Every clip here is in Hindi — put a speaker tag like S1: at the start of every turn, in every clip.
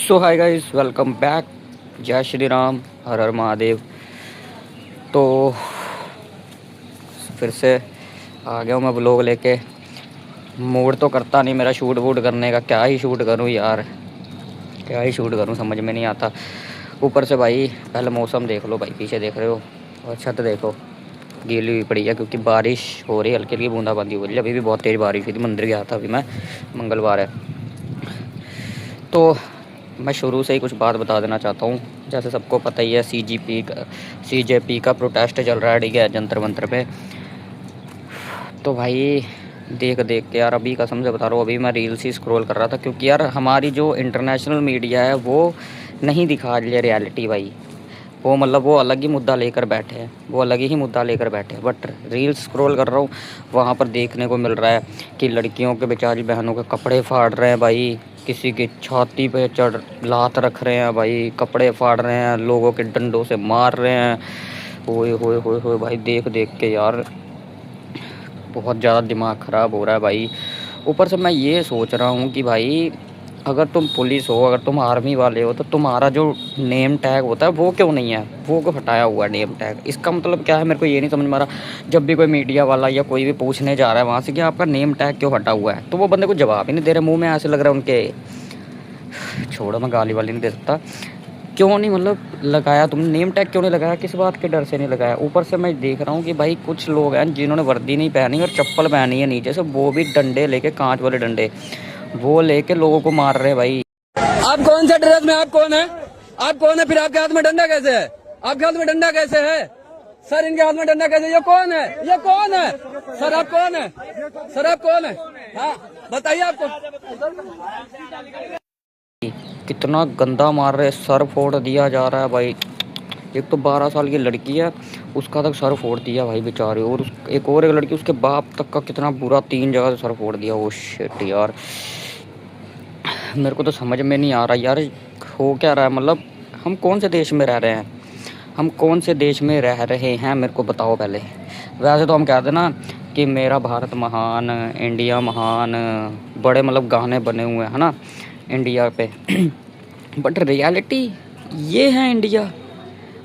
S1: सो हाय गाइस, वेलकम बैक। जय श्री राम, हर हर महादेव। तो फिर से आ गया हूँ मैं ब्लॉग लेके। मूड तो करता नहीं मेरा शूट वूट करने का। क्या ही शूट करूँ यार, क्या ही शूट करूँ, समझ में नहीं आता। ऊपर से भाई पहले मौसम देख लो भाई, पीछे देख रहे हो, और छत देखो गीली हुई पड़ी है क्योंकि बारिश हो रही है, हल्की हल्की बूंदाबांदी हो रही है। अभी भी बहुत तेज़ बारिश हुई थी। मंदिर गया था अभी मैं, मंगलवार है। तो मैं शुरू से ही कुछ बात बता देना चाहता हूँ। जैसे सबको पता ही है, सीजेपी का प्रोटेस्ट चल रहा है, ठीक है, जंतर मंतर पे। तो भाई देख देख के यार, अभी कसम से बता रहा हूँ, अभी मैं रील्स ही स्क्रॉल कर रहा था क्योंकि यार हमारी जो इंटरनेशनल मीडिया है वो नहीं दिखा रही है रियलिटी भाई। वो मतलब वो अलग ही मुद्दा लेकर बैठे हैं, वो अलग ही मुद्दा लेकर बैठे हैं। बट रील्स स्क्रॉल कर रहा हूँ, वहाँ पर देखने को मिल रहा है कि लड़कियों के, बेचारी बहनों के कपड़े फाड़ रहे हैं भाई, किसी की छाती पे चढ़ लात रख रहे हैं भाई, कपड़े फाड़ रहे हैं, लोगों के डंडों से मार रहे हैं। ओए होए होए होए भाई, देख देख के यार बहुत ज़्यादा दिमाग ख़राब हो रहा है भाई। ऊपर से मैं ये सोच रहा हूँ कि भाई अगर तुम पुलिस हो, अगर तुम आर्मी वाले हो, तो तुम्हारा जो नेम टैग होता है वो क्यों नहीं है, वो क्यों हटाया हुआ है नेम टैग? इसका मतलब क्या है, मेरे को ये नहीं समझ में आ रहा। जब भी कोई मीडिया वाला या कोई भी पूछने जा रहा है वहाँ से कि आपका नेम टैग क्यों हटा हुआ है, तो वो बंदे को जवाब ही नहीं दे रहे। मुँह में ऐसे लग रहा है उनके, छोड़ो मैं गाली वाली नहीं दे सकता। क्यों नहीं मतलब लगाया तुमने नेम टैग, क्यों नहीं लगाया? किस बात के डर से नहीं लगाया? ऊपर से मैं देख रहा हूँ कि भाई कुछ लोग हैं जिन्होंने वर्दी नहीं पहनी और चप्पल पहनी है नीचे से, वो भी डंडे लेके, कांच वाले डंडे वो लेके लोगों को मार रहे हैं भाई।
S2: आप कौन सा ड्रेस में, आप कौन है? आप कौन है? फिर आपके हाथ में डंडा कैसे है? आपके हाथ में डंडा कैसे है सर? इनके हाथ में डंडा कैसे? ये कौन है? ये कौन है सर? आप कौन है सर? आप कौन है? हाँ बताइए आपको।
S1: कितना गंदा मार रहे, सर फोड़ दिया जा रहा है भाई। एक तो 12 साल की लड़की है, उसका तक सर फोड़ दिया भाई बेचारे। और एक और एक लड़की, उसके बाप तक का कितना बुरा, 3 जगह से सर फोड़ दिया। वो शिट यार, मेरे को तो समझ में नहीं आ रहा यार, हो क्या रहा है? मतलब हम कौन से देश में रह रहे हैं? हम कौन से देश में रह रहे हैं, मेरे को बताओ पहले। वैसे तो हम कहते हैं ना कि मेरा भारत महान, इंडिया महान, बड़े मतलब गाने बने हुए हैं ना इंडिया पे। बट रियलिटी ये है इंडिया।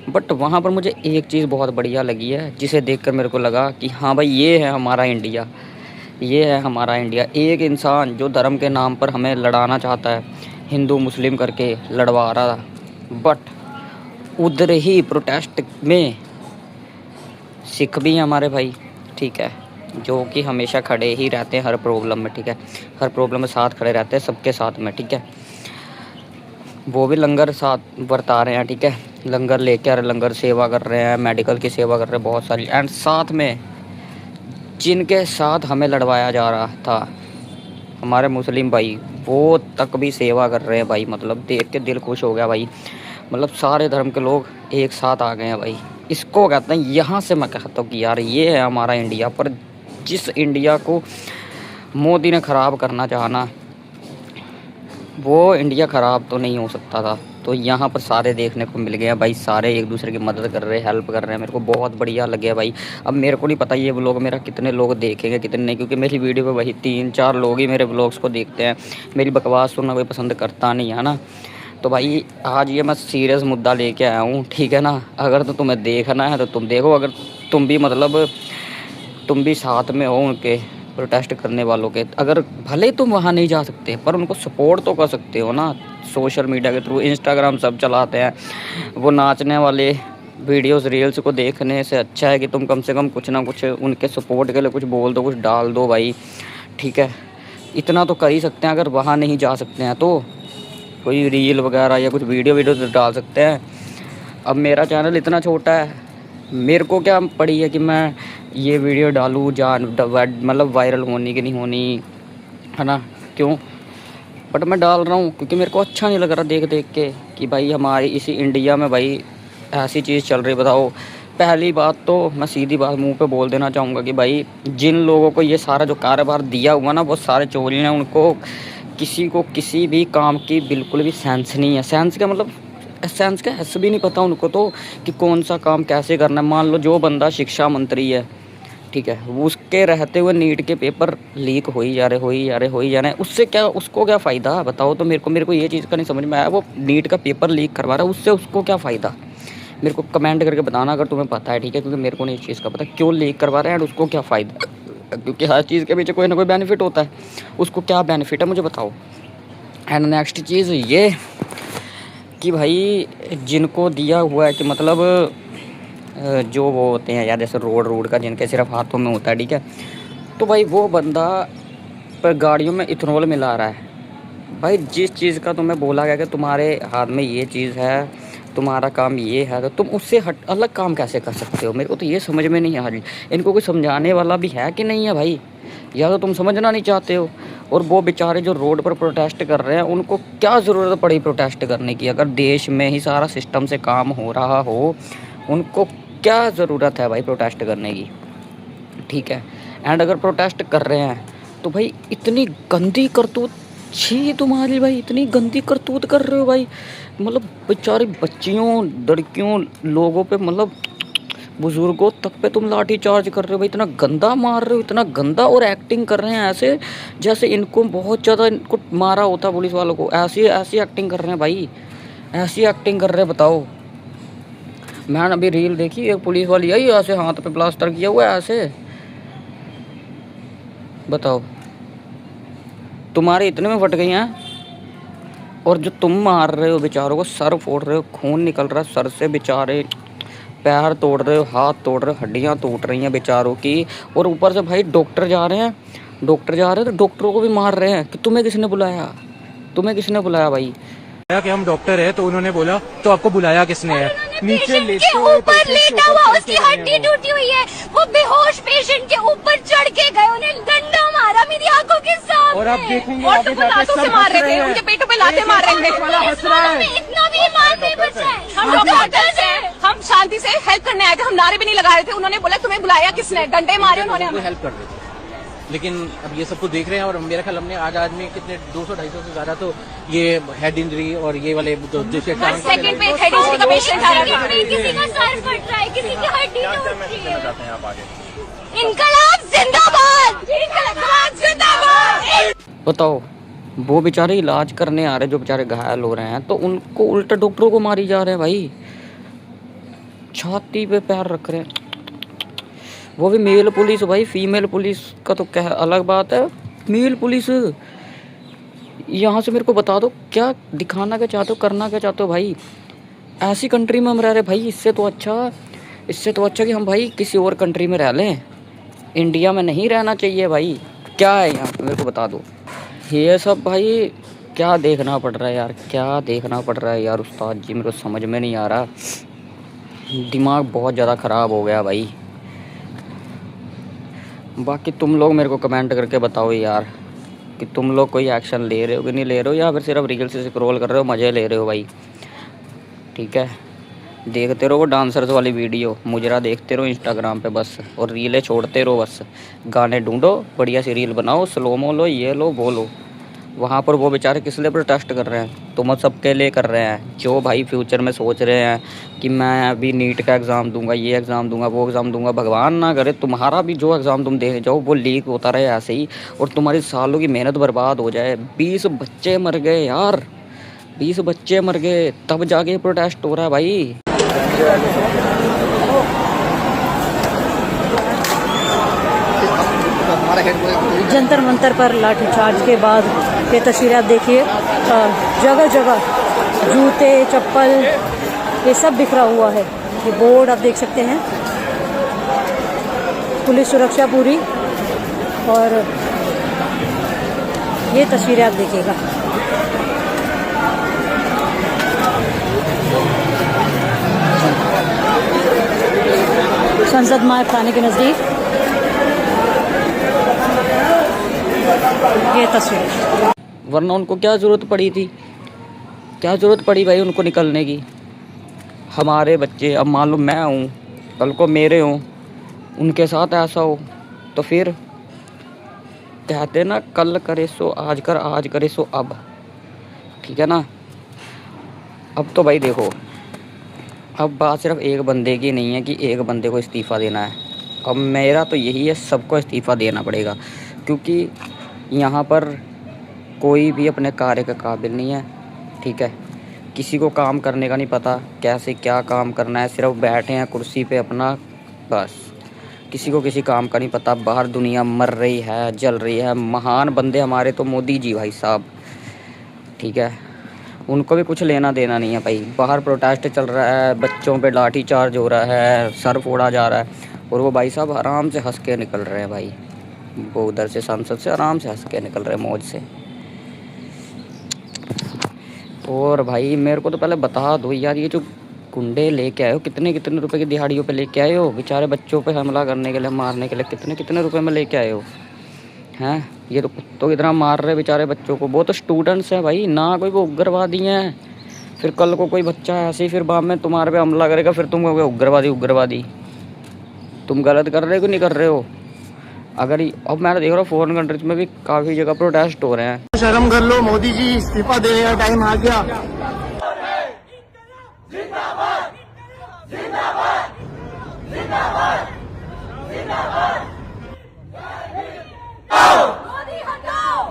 S1: बट वहाँ पर मुझे एक चीज़ बहुत बढ़िया लगी है, जिसे देखकर मेरे को लगा कि हाँ भाई ये है हमारा इंडिया, ये है हमारा इंडिया। एक इंसान जो धर्म के नाम पर हमें लड़ाना चाहता है, हिंदू मुस्लिम करके लड़वा रहा था, बट उधर ही प्रोटेस्ट में सिख भी हैं हमारे भाई, ठीक है, जो कि हमेशा खड़े ही रहते हैं हर प्रॉब्लम में, ठीक है, हर प्रॉब्लम में साथ खड़े रहते हैं सबके साथ में, ठीक है। वो भी लंगर साथ बरता रहे हैं, ठीक है, लंगर लेके आ रहे, लंगर सेवा कर रहे हैं, मेडिकल की सेवा कर रहे हैं बहुत सारी। एंड साथ में जिनके साथ हमें लड़वाया जा रहा था, हमारे मुस्लिम भाई, वो तक भी सेवा कर रहे हैं भाई। मतलब देख के दिल खुश हो गया भाई। मतलब सारे धर्म के लोग एक साथ आ गए हैं भाई। इसको कहते हैं, यहाँ से मैं कहता हूँ कि यार ये है हमारा इंडिया। पर जिस इंडिया को मोदी ने ख़राब करना चाहा ना, वो इंडिया ख़राब तो नहीं हो सकता था। तो यहाँ पर सारे देखने को मिल गए हैं भाई, सारे एक दूसरे की मदद कर रहे हैं, हेल्प कर रहे हैं। मेरे को बहुत बढ़िया लगे भाई। अब मेरे को नहीं पता ये व्लॉग मेरा कितने लोग देखेंगे कितने नहीं, क्योंकि मेरी वीडियो पे वही 3-4 लोग ही मेरे व्लॉग्स को देखते हैं। मेरी बकवास सुनना कोई पसंद करता नहीं है ना। तो भाई आज ये मैं सीरियस मुद्दा लेके आया हूँ, ठीक है ना। अगर तो तुम्हें देखना है तो तुम देखो, अगर तुम भी मतलब तुम भी साथ में हो उनके प्रोटेस्ट करने वालों के, अगर भले तुम वहाँ नहीं जा सकते पर उनको सपोर्ट तो कर सकते हो ना, सोशल मीडिया के थ्रू। इंस्टाग्राम सब चलाते हैं, वो नाचने वाले वीडियोस रील्स को देखने से अच्छा है कि तुम कम से कम कुछ ना कुछ उनके सपोर्ट के लिए कुछ बोल दो, कुछ डाल दो भाई, ठीक है। इतना तो कर ही सकते हैं। अगर वहाँ नहीं जा सकते हैं तो कोई रील वगैरह या कुछ वीडियो डाल सकते हैं। अब मेरा चैनल इतना छोटा है, मेरे को क्या पड़ी है कि मैं ये वीडियो डालूँ, मतलब वायरल होनी कि नहीं होनी, है ना, क्यों? बट मैं डाल रहा हूँ क्योंकि मेरे को अच्छा नहीं लग रहा देख देख के कि भाई हमारी इसी इंडिया में भाई ऐसी चीज़ चल रही। बताओ, पहली बात तो मैं सीधी बात मुंह पे बोल देना चाहूँगा कि भाई जिन लोगों को ये सारा जो कारोबार दिया हुआ ना, वो सारे चोरी हैं। उनको किसी को किसी भी काम की बिल्कुल भी सेंस नहीं है। सेंस का मतलब सेंस का भी नहीं पता उनको तो कि कौन सा काम कैसे करना है। मान लो जो बंदा शिक्षा मंत्री है, ठीक है, वो उसके रहते हुए नीट के पेपर लीक हो ही जा रहे, हो ही जा रहे, हो ही जा रहे हैं। उससे क्या, उसको क्या फ़ायदा बताओ तो मेरे को ये चीज़ का नहीं समझ में आया। वो नीट का पेपर लीक करवा रहा है, उससे उसको क्या फ़ायदा? मेरे को कमेंट करके बताना अगर तुम्हें पता है, ठीक है, क्योंकि मेरे को नहीं इस चीज़ का पता क्यों लीक करवा रहे हैं एंड उसको क्या फ़ायदा, क्योंकि हर चीज़ के पीछे कोई ना कोई बेनिफिट होता है। उसको क्या बेनिफिट है मुझे बताओ। एंड नेक्स्ट चीज़ ये कि भाई जिनको दिया हुआ है कि मतलब जो वो होते हैं यार, जैसे रोड का जिनके सिर्फ हाथों में होता है, ठीक है, तो भाई वो बंदा पर गाड़ियों में इथेनॉल मिला रहा है। भाई जिस चीज़ का तुम्हें बोला गया कि तुम्हारे हाथ में ये चीज़ है, तुम्हारा काम ये है, तो तुम उससे हट अलग काम कैसे कर सकते हो? मेरे को तो ये समझ में नहीं आ रही। इनको कोई समझाने वाला भी है कि नहीं है भाई, या तो तुम समझना नहीं चाहते हो? और वो बेचारे जो रोड पर प्रोटेस्ट कर रहे हैं, उनको क्या ज़रूरत पड़ी प्रोटेस्ट करने की? अगर देश में ही सारा सिस्टम से काम हो रहा हो, उनको क्या ज़रूरत है भाई प्रोटेस्ट करने की? ठीक है, एंड अगर प्रोटेस्ट कर रहे हैं तो भाई इतनी गंदी करतूत, छी तुम्हारी भाई, इतनी गंदी करतूत कर रहे हो भाई। मतलब बेचारी बच्चियों, लड़कियों, लोगों पे, मतलब बुजुर्गों तक पे तुम लाठी चार्ज कर रहे हो भाई, इतना गंदा मार रहे हो, इतना गंदा। और एक्टिंग कर रहे हैं ऐसे जैसे इनको बहुत ज़्यादा इनको मारा होता पुलिस वालों को। ऐसी ऐसी एक्टिंग कर रहे हैं भाई, ऐसी एक्टिंग कर रहे हैं, बताओ। मैंने अभी रील देखी, एक पुलिस वाली आई, ऐसे हाथ पे प्लास्टर किया हुआ है ऐसे, बताओ। तुम्हारे इतने में फट गई हैं, और जो तुम मार रहे हो बेचारों को, सर फोड़ रहे हो, खून निकल रहा है सर से, बेचारे पैर तोड़ रहे हो, हाथ तोड़ रहे हो, हड्डियां टूट रही हैं बेचारों की। और ऊपर से भाई डॉक्टर जा रहे हैं, तो डॉक्टरों को भी मार रहे हैं। कि तुम्हें किसने बुलाया, तुम्हें किसने बुलाया भाई?
S3: कि हम डॉक्टर है, तो उन्होंने बोला तो आपको बुलाया किसने है? नीचे
S4: के ऊपर लेटा हुआ, उसकी हड्डी टूटी हुई है, वो बेहोश पेशेंट के ऊपर चढ़ के गए, उन्हें डंडा मारा मेरी आंखों के सामने।
S3: और आप देखेंगे
S4: और तो लातों से मार रहे थे, उनके पेटों पे लाते मार रहे थे। इतना भी मार नहीं बचा है। हम डॉक्टर्स हैं, हम शांति से हेल्प करने आए थे, हम नारे भी नहीं लगा रहे थे। उन्होंने बोला तुम्हें बुलाया किसने, डंडे मारे उन्होंने हमें।
S3: हेल्प कर रहे थे, लेकिन अब ये सब कुछ देख रहे हैं। और मेरा ख्याल हमने आज में कितने 200-250 से ज्यादा तो ये हेड इंजरी और ये वाले जो
S4: हर सेकंड पे हेड इंजरी का पेशेंट आ रहा है, किसी का सर फट रहा है, किसी की हड्डी टूट रही है। इनकलाब जिंदाबाद, इनकलाब जिंदाबाद।
S1: बताओ, वो बेचारे इलाज करने आ रहे, जो बेचारे घायल हो रहे हैं, तो उनको उल्टा डॉक्टरों को मारी जा रहे हैं भाई, छाती पे पैर रख रहे हैं। वो भी मेल पुलिस भाई, फीमेल पुलिस का तो क्या अलग बात है, मेल पुलिस। यहाँ से मेरे को बता दो क्या दिखाना क्या चाहते हो, करना क्या चाहते हो भाई? ऐसी कंट्री में हम रह रहे भाई, इससे तो अच्छा कि हम भाई किसी और कंट्री में रह लें, इंडिया में नहीं रहना चाहिए भाई। क्या है यहाँ पे मेरे को बता दो। ये सब भाई क्या देखना पड़ रहा है यार, क्या देखना पड़ रहा है यार उस्ताद जी, मेरे को समझ में नहीं आ रहा, दिमाग बहुत ज़्यादा ख़राब हो गया भाई। बाकी तुम लोग मेरे को कमेंट करके बताओ यार कि तुम लोग कोई एक्शन ले रहे हो कि नहीं ले रहे हो, या फिर सिर्फ रील से स्क्रॉल कर रहे हो, मज़े ले रहे हो भाई। ठीक है, देखते रहो वो डांसर्स वाली वीडियो, मुजरा देखते रहो इंस्टाग्राम पे बस, और रीलें छोड़ते रहो बस। गाने ढूंढो, बढ़िया सी रील बनाओ, स्लोमो लो, ये लो वो लो। वहाँ पर वो बेचारे किस लिए प्रोटेस्ट कर रहे हैं? तुम सबके लिए कर रहे हैं, जो भाई फ्यूचर में सोच रहे हैं कि मैं अभी नीट का एग्ज़ाम दूंगा, ये एग्ज़ाम दूंगा, वो एग्ज़ाम दूंगा। भगवान ना करे तुम्हारा भी जो एग्ज़ाम तुम देने जाओ वो लीक होता रहे ऐसे ही, और तुम्हारी सालों की मेहनत बर्बाद हो जाए। 20 बच्चे मर गए यार, 20 बच्चे मर गए, तब जाके प्रोटेस्ट हो रहा है भाई।
S5: जंतर मंतर पर लाठीचार्ज के बाद ये तस्वीरें आप देखिए, जगह जगह जूते, चप्पल, ये सब बिखरा हुआ है। ये बोर्ड आप देख सकते हैं, पुलिस सुरक्षा पूरी, और ये तस्वीरें आप देखिएगा। संसद मार्ग थाने के नज़दीक ये तस्वीर।
S1: वरना उनको क्या ज़रूरत पड़ी थी, क्या ज़रूरत पड़ी भाई उनको निकलने की? हमारे बच्चे, अब मान लो मैं हूँ, कल को मेरे हों, उनके साथ ऐसा हो, तो फिर कहते ना कल करे सो आज कर, आज करे सो अब। ठीक है ना? अब तो भाई देखो, अब बात सिर्फ एक बंदे की नहीं है कि एक बंदे को इस्तीफ़ा देना है। अब मेरा तो यही है, सबको इस्तीफ़ा देना पड़ेगा, क्योंकि यहाँ पर कोई भी अपने कार्य के काबिल नहीं है, ठीक है। किसी को काम करने का नहीं पता, कैसे क्या काम करना है, सिर्फ बैठे हैं कुर्सी पे अपना, बस। किसी को किसी काम का नहीं पता। बाहर दुनिया मर रही है, जल रही है। महान बंदे हमारे तो मोदी जी भाई साहब, ठीक है, उनको भी कुछ लेना देना नहीं है भाई। बाहर प्रोटेस्ट चल रहा है, बच्चों पे लाठी चार्ज हो रहा है, सर फोड़ा जा रहा है, और वो भाई साहब आराम से हंस के निकल रहे हैं भाई। वो उधर से संसद से आराम से हंस के निकल रहे हैं, मौज से। और भाई मेरे को तो पहले बता दो यार, ये जो गुंडे लेके आए हो, कितने कितने रुपए की दिहाड़ियों पे लेके आए हो? बेचारे बच्चों पे हमला करने के लिए, मारने के लिए कितने कितने रुपए में लेके आए हो? हैं, ये तो कुत्तों की तरह मार रहे बेचारे बच्चों को। वो तो स्टूडेंट्स हैं भाई, ना कोई वो उग्रवादी हैं। फिर कल को कोई बच्चा ऐसे ही फिर बाद में तुम्हारे पे हमला करेगा, फिर तुम कहोगे उग्रवादी उग्रवादी। तुम गलत कर रहे हो कि नहीं कर रहे हो? अगर अब मैं देख रहा हूँ फॉरेन कंट्रीज में भी काफ़ी जगह प्रोटेस्ट हो रहे हैं।
S6: शर्म कर लो, मोदी जी इस्तीफा दे, टाइम आ गया।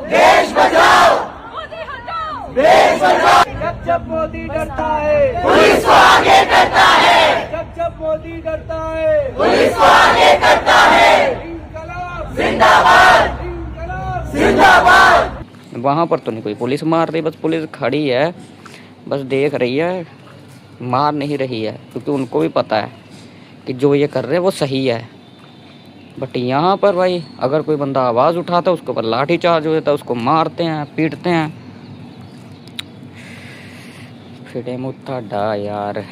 S4: देश बचाओ, मोदी हटाओ, देश बचाओ।
S7: जब मोदी डरता है
S4: पुलिस को आगे करता है,
S7: जब मोदी डरता है
S4: पुलिस को आगे करता है।
S7: इंकलाब
S4: जिंदाबाद,
S7: इंकलाब
S4: जिंदाबाद।
S1: वहाँ पर तो नहीं कोई पुलिस मार रही, बस पुलिस खड़ी है, बस देख रही है, मार नहीं रही है, क्योंकि उनको भी पता है कि जो ये कर रहे हैं वो सही है। बट यहाँ पर भाई अगर कोई बंदा आवाज़ उठाता है, उसके ऊपर लाठी चार्ज हो जाता है, उसको मारते हैं, पीटते हैं। फिटे मुट्ठा डा यार,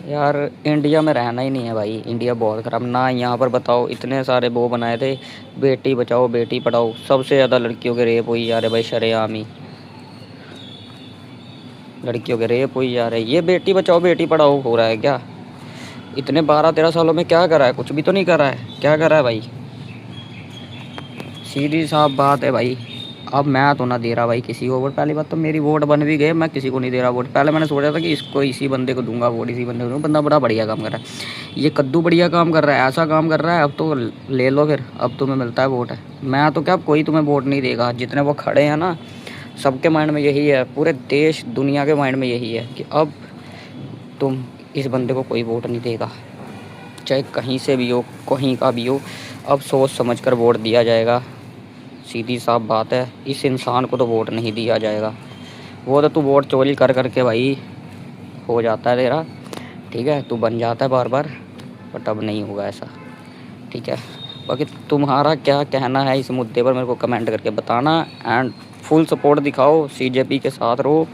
S1: यार इंडिया में रहना ही नहीं है भाई। इंडिया बहुत ख़राब ना। यहाँ पर बताओ, इतने सारे वो बनाए थे, बेटी बचाओ बेटी पढ़ाओ, सबसे ज़्यादा लड़कियों के रेप हुई जा रहे भाई, शरेआम ही लड़कियों के रेप हुई जा रहे। ये बेटी बचाओ बेटी पढ़ाओ हो रहा है क्या? इतने 12-13 सालों में क्या करा है? कुछ भी तो नहीं करा है। क्या करा है भाई? सीधी साफ बात है भाई। अब मैं तो ना दे रहा भाई किसी को वोट। पहली बात तो मेरी वोट बन भी गए, मैं किसी को नहीं दे रहा वोट। पहले मैंने सोचा था कि इसको, इसी बंदे को दूंगा वोट, इसी बंदे को दूंगा, बंदा बड़ा बढ़िया काम कर रहा है। ये कद्दू बढ़िया काम कर रहा है, ऐसा काम कर रहा है, अब तो ले लो फिर, अब तुम्हें मिलता है वोट। मैं तो क्या, अब कोई तुम्हें वोट नहीं देगा। जितने वो खड़े हैं ना, सबके माइंड में यही है, पूरे देश दुनिया के माइंड में यही है कि अब तुम इस बंदे को कोई वोट नहीं देगा, चाहे कहीं से भी हो, कहीं का भी हो। अब सोच समझ कर वोट दिया जाएगा। सीधी साफ बात है, इस इंसान को तो वोट नहीं दिया जाएगा। वो तो तू वोट चोरी कर करके भाई हो जाता है तेरा, ठीक है, तू बन जाता है बार बार, बट अब नहीं होगा ऐसा, ठीक है। बाकी तुम्हारा क्या कहना है इस मुद्दे पर, मेरे को कमेंट करके बताना। एंड फुल सपोर्ट दिखाओ, CJP के साथ रहो,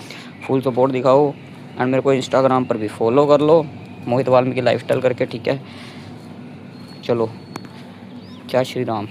S1: फुल सपोर्ट दिखाओ। एंड मेरे को इंस्टाग्राम पर भी फॉलो कर लो, मोहित वाल्मीकि लाइफस्टाइल करके, ठीक है। चलो, जय श्री राम।